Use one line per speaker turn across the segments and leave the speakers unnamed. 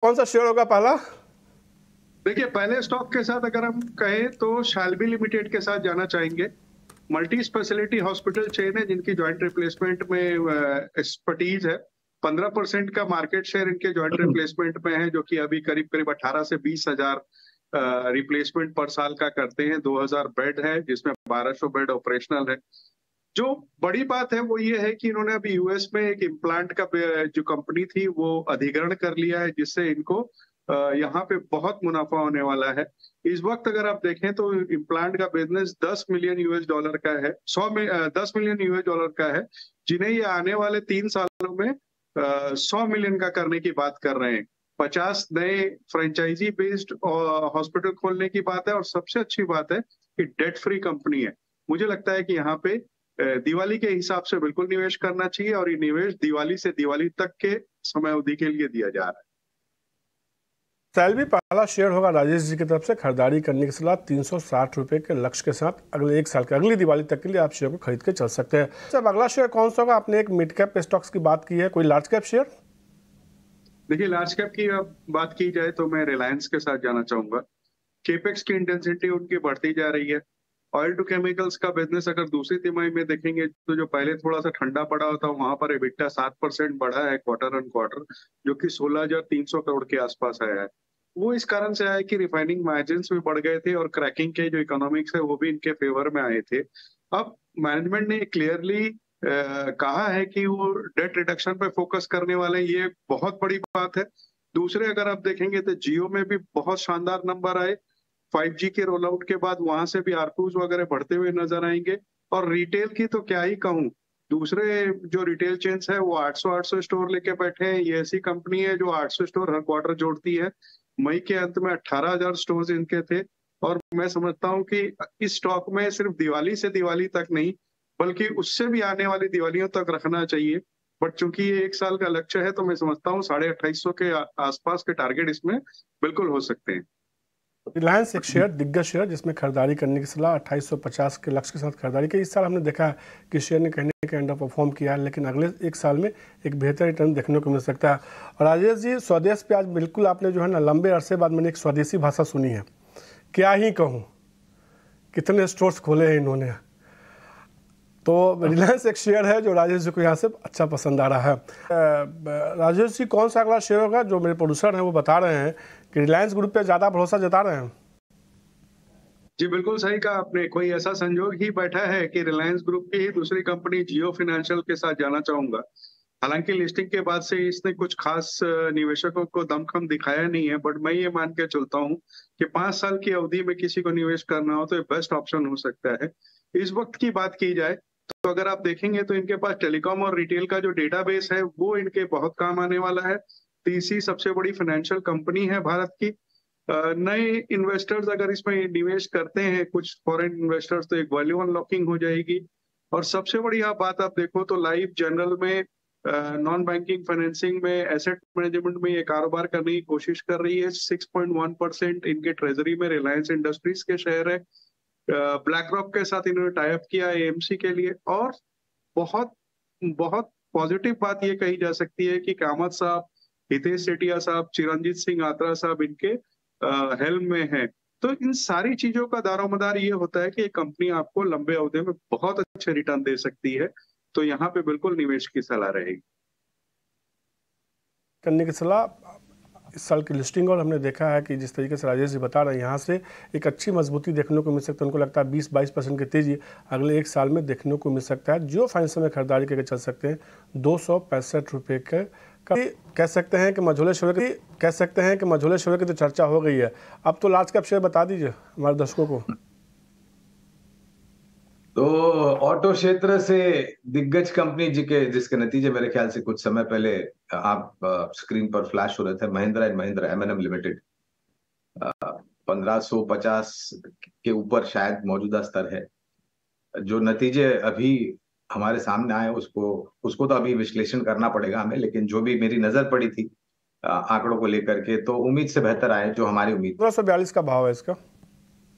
कौन सा शेयर होगा पहला?
देखिए, पहले स्टॉक के साथ अगर हम कहें तो शाल्बी लिमिटेड के साथ जाना चाहेंगे। मल्टी स्पेशलिटी हॉस्पिटल चेन है जिनकी जॉइंट रिप्लेसमेंट में एक्सपर्टीज है। 15% का मार्केट शेयर इनके जॉइंट रिप्लेसमेंट में है, जो कि अभी करीब करीब 18 से 20 हजार रिप्लेसमेंट पर साल का करते हैं। 2000 बेड है जिसमें 1200 बेड ऑपरेशनल है। जो बड़ी बात है वो ये है कि इन्होंने अभी यूएस में एक इम्प्लांट का जो कंपनी थी वो अधिग्रहण कर लिया है, जिससे इनको यहाँ पे बहुत मुनाफा होने वाला है। इस वक्त अगर आप देखें तो इम्प्लांट का बिजनेस 10 मिलियन यूएस डॉलर का है, 10 मिलियन यूएस डॉलर का है, जिन्हें ये आने वाले 3 सालों में 100 मिलियन का करने की बात कर रहे हैं। 50 नए फ्रेंचाइजी बेस्ड हॉस्पिटल खोलने की बात है, और सबसे अच्छी बात है कि डेट फ्री कंपनी है। मुझे लगता है कि यहाँ पे दिवाली के हिसाब से बिल्कुल निवेश करना चाहिए, और ये निवेश दिवाली से दिवाली तक के समय अवधि के लिए दिया जा रहा है।
सैलरी पहला शेयर होगा राजेश जी की तरफ से खरीदारी करने की सलाह 360 रुपए के लक्ष्य के साथ अगले एक साल के अगली दिवाली तक के लिए आप शेयर को खरीद के चल सकते हैं। जब अगला शेयर कौन सा होगा? आपने एक मिड कैप स्टॉक्स की बात की है, कोई लार्ज कैप शेयर?
देखिए, लार्ज कैप की बात की जाए तो मैं रिलायंस के साथ जाना चाहूंगा। केपेक्स की इंटेंसिटी उनकी बढ़ती जा रही है। ऑयल टू केमिकल्स का बिजनेस अगर दूसरी तिमाही में देखेंगे तो जो पहले थोड़ा सा ठंडा पड़ा होता वहां पर EBITDA 7% बढ़ा है क्वार्टर ऑन क्वार्टर, जो कि 16,300 करोड़ के आसपास आया है। वो इस कारण से आया है कि रिफाइनिंग मार्जिन्स भी बढ़ गए थे और क्रैकिंग के जो इकोनॉमिक्स है वो भी इनके फेवर में आए थे। अब मैनेजमेंट ने क्लियरली कहा है कि वो डेट रिडक्शन पे फोकस करने वाले हैं, ये बहुत बड़ी बात है। दूसरे अगर आप देखेंगे तो जियो में भी बहुत शानदार नंबर आए। 5G के रोल आउट के बाद वहां से भी आरपूज वगैरह बढ़ते हुए नजर आएंगे। और रिटेल की तो क्या ही कहूँ, दूसरे जो रिटेल चेन्स है वो 800 स्टोर लेके बैठे हैं। ये ऐसी कंपनी है जो 800 स्टोर हर क्वार्टर जोड़ती है। मई के अंत में 18,000 स्टोर इनके थे। और मैं समझता हूँ कि इस स्टॉक में सिर्फ दिवाली से दिवाली तक नहीं, बल्कि उससे भी आने वाली दिवालियों तक रखना चाहिए। बट चूंकि ये एक साल का लक्ष्य है तो मैं समझता हूँ 2850 के आसपास के टारगेट इसमें बिल्कुल हो सकते हैं।
रिलायंस एक शेयर दिग्गज शेयर जिसमें खरीदारी करने की सलाह 2850 के लक्ष्य के साथ खरीदारी की। इस साल हमने देखा है कि शेयर ने कहीं ना कहीं अंडर परफॉर्म किया है, लेकिन अगले एक साल में एक बेहतर रिटर्न देखने को मिल सकता है। और राजेश जी, स्वदेश पे आज बिल्कुल आपने जो है ना लंबे अरसे बाद मैंने एक स्वदेशी भाषा सुनी है, क्या ही कहूँ, कितने स्टोर्स खोले हैं इन्होंने। तो रिलायंस एक शेयर है जो राजेश जी को यहाँ से अच्छा पसंद आ रहा है। राजेश जी, कौन सा अगला शेयर होगा? जो मेरे प्रोड्यूसर हैं वो बता रहे हैं कि रिलायंस ग्रुप पे ज़्यादा भरोसा जता रहे हैं।
जी, बिल्कुल सही कहा आपने। कोई ऐसा संजोग ही बैठा है कि रिलायंस ग्रुप की ही दूसरी कंपनी जियो फाइनेंशियल के साथ जाना चाहूंगा। हालांकि लिस्टिंग के बाद से इसने कुछ खास निवेशकों को दमखम दिखाया नहीं है, बट मैं ये मान के चलता हूँ कि 5 साल की अवधि में किसी को निवेश करना हो तो ये बेस्ट ऑप्शन हो सकता है। इस वक्त की बात की जाए तो अगर आप देखेंगे तो इनके पास टेलीकॉम और रिटेल का जो डेटाबेस है वो इनके बहुत काम आने वाला है। तीसरी सबसे बड़ी फाइनेंशियल कंपनी है भारत की। नए इन्वेस्टर्स अगर इसमें निवेश करते हैं, कुछ फॉरेन इन्वेस्टर्स, तो एक वैल्यू अनलॉकिंग हो जाएगी। और सबसे बड़ी बात आप देखो तो लाइफ जनरल में नॉन बैंकिंग फाइनेंसिंग में एसेट मैनेजमेंट में ये कारोबार करने की कोशिश कर रही है। 6.1% इनके ट्रेजरी में रिलायंस इंडस्ट्रीज के शेयर है। ब्लैक रॉक के साथ इन्होंने टाई अप किया है एएमसी के लिए। और बहुत बहुत पॉजिटिव बात ये कही जा सकती है कि कामत साहब, हितेश सेठिया साहब, चिरंजीत सिंह आत्रा साहब इनके हेल्म में है। तो इन सारी चीजों का दारोमदार ये होता है कि एक कंपनी आपको लंबे अवधि में बहुत अच्छे रिटर्न दे सकती है। तो यहाँ पे बिल्कुल निवेश की सलाह रहेगी।
करने की सलाह इस साल की लिस्टिंग, और हमने देखा है कि जिस तरीके से राजेश जी बता रहे हैं यहाँ से एक अच्छी मजबूती देखने को मिल सकता है। उनको लगता है 20-22% की तेजी अगले एक साल में देखने को मिल सकता है। जो फाइनेंस में खरीदारी करके चल सकते हैं 265 रुपये के कह सकते हैं कि मझोले शेयर की तो चर्चा हो गई है। अब तो लार्ज कैप शेयर बता दीजिए हमारे दर्शकों को।
तो ऑटो क्षेत्र से दिग्गज कंपनी जिसके नतीजे मेरे ख्याल से कुछ समय पहले आप स्क्रीन पर फ्लैश हो रहे थे, Mahindra and Mahindra M&M limited 1550 के ऊपर शायद मौजूदा स्तर है। जो नतीजे अभी हमारे सामने आए उसको तो अभी विश्लेषण करना पड़ेगा हमें, लेकिन जो भी मेरी नजर पड़ी थी आंकड़ों को लेकर के, तो उम्मीद से बेहतर आए जो हमारी उम्मीद।
1542 का भाव है इसका।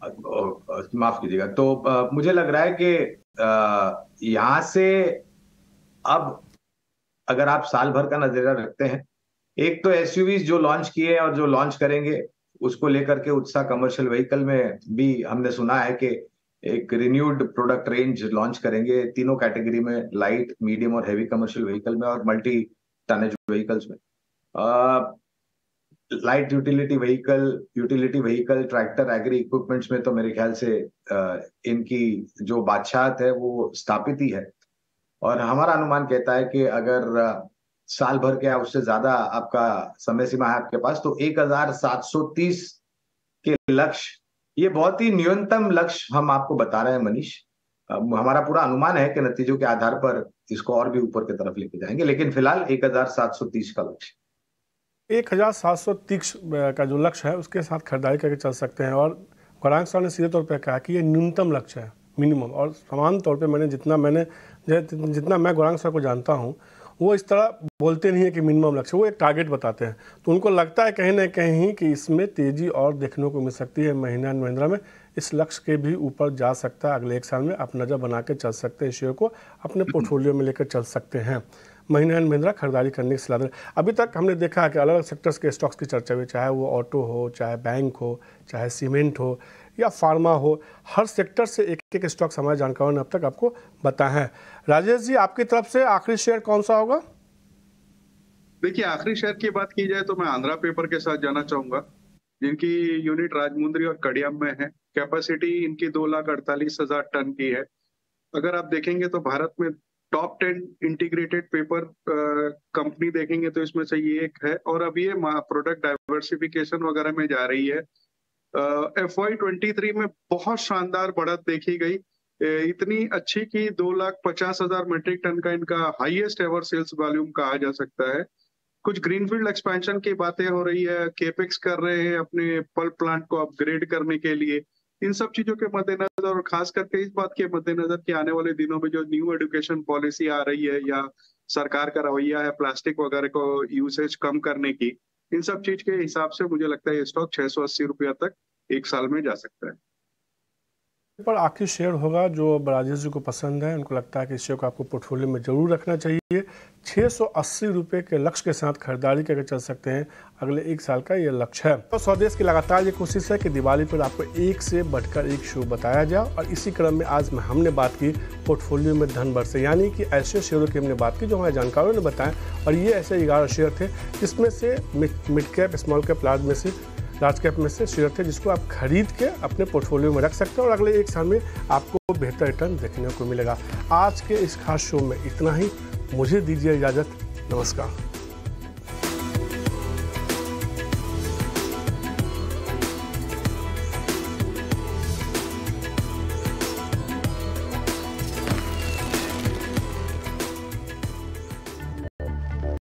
माफ कीजिएगा। तो मुझे लग रहा है कि यहां से अब अगर आप साल भर का नजरिया रखते हैं एक तो एसयूवीज जो लॉन्च किए और जो लॉन्च करेंगे उसको लेकर के उत्साह। कमर्शियल व्हीकल में भी हमने सुना है कि एक रिन्यूड प्रोडक्ट रेंज लॉन्च करेंगे तीनों कैटेगरी में, लाइट, मीडियम और हैवी कमर्शियल व्हीकल में और मल्टी टनेज व्हीकल्स में। Light utility vehicle, tractor, agri equipments में तो मेरे ख्याल से इनकी जो बादशाहत है वो स्थापित ही है। और हमारा अनुमान कहता है कि अगर साल भर के या उससे ज्यादा आपका समय सीमा है आपके पास, तो 1730 के लक्ष्य, ये बहुत ही न्यूनतम लक्ष्य हम आपको बता रहे हैं मनीष। हमारा पूरा अनुमान है कि नतीजों के आधार पर इसको और भी ऊपर की तरफ लेके जाएंगे, लेकिन फिलहाल 1730 का लक्ष्य।
1730 का जो लक्ष्य है उसके साथ खरीदारी करके चल सकते हैं। और गौरांग सर ने सीधे तौर पर कहा कि ये न्यूनतम लक्ष्य है, मिनिमम। और समान तौर पे जितना मैं गौरांग सर को जानता हूँ, वो इस तरह बोलते नहीं है कि मिनिमम लक्ष्य, वो एक टारगेट बताते हैं। तो उनको लगता है कहीं ना कहीं कि इसमें तेज़ी और देखने को मिल सकती है। महिंद्रा एंड महिंद्रा में इस लक्ष्य के भी ऊपर जा सकता है। अगले एक साल में आप नज़र बना के चल सकते हैं, शेयर को अपने पोर्टफोलियो में लेकर चल सकते हैं। महिंद्रा एंड महिंद्रा खरीदारी करने की सलाह। अभी तक हमने देखा है कि अलग अलग सेक्टर्स के स्टॉक्स की चर्चा हुई, चाहे वो ऑटो हो, चाहे बैंक हो, चाहे सीमेंट हो या फार्मा हो, हर सेक्टर से एक एक स्टॉक्स हमारे जानकारों ने अब तक आपको बताए हैं। राजेश जी, आपकी तरफ से आखिरी शेयर कौन सा होगा?
देखिए, आखिरी शेयर की बात की जाए तो मैं आंध्रा पेपर के साथ जाना चाहूंगा, जिनकी यूनिट राजमुंद्री और कड़ियाम में है। कैपेसिटी इनकी 2,48,000 टन की है। अगर आप देखेंगे तो भारत में टॉप 10 इंटीग्रेटेड पेपर कंपनी देखेंगे तो इसमें से ये एक है, और अभी ये प्रोडक्ट डाइवर्सिफिकेशन वगैरह में जा रही है। FY23 में बहुत शानदार बढ़त देखी गई, इतनी अच्छी कि 2,50,000 मीट्रिक टन का इनका हाईएस्ट एवर सेल्स वॉल्यूम कहा जा सकता है। कुछ ग्रीनफील्ड एक्सपेंशन की बातें हो रही है, केपेक्स कर रहे हैं अपने पल्प प्लांट को अपग्रेड करने के लिए। इन सब चीजों के मद्देनजर और खास करके इस बात के मद्देनजर कि आने वाले दिनों में जो न्यू एजुकेशन पॉलिसी आ रही है या सरकार का रवैया है प्लास्टिक वगैरह को यूसेज कम करने की, इन सब चीज के हिसाब से मुझे लगता है ये स्टॉक 680 रुपया तक एक साल में जा सकता है।
पर आखिरी शेयर होगा जो राजेश जी को पसंद है, उनको लगता है कि इस शेयर को आपको पोर्टफोलियो में जरूर रखना चाहिए। 680 रुपये के लक्ष्य के साथ खरीदारी करके चल सकते हैं, अगले एक साल का ये लक्ष्य है। तो स्वदेश की लगातार ये कोशिश है कि दिवाली पर आपको एक से बढ़कर एक शो बताया जाए, और इसी क्रम में आज हमने बात की पोर्टफोलियो में धन बढ़ से, यानी कि ऐसे शेयरों की हमने बात की जो हमारे जानकारों ने बताएं। और ये ऐसे 11 शेयर थे जिसमें से mid cap, small cap, large cap में से शेयर थे जिसको आप खरीद के अपने पोर्टफोलियो में रख सकते हैं और अगले एक साल में आपको बेहतर रिटर्न देखने को मिलेगा। आज के इस खास शो में इतना ही, मुझे दीजिए इजाज़त, नमस्कार।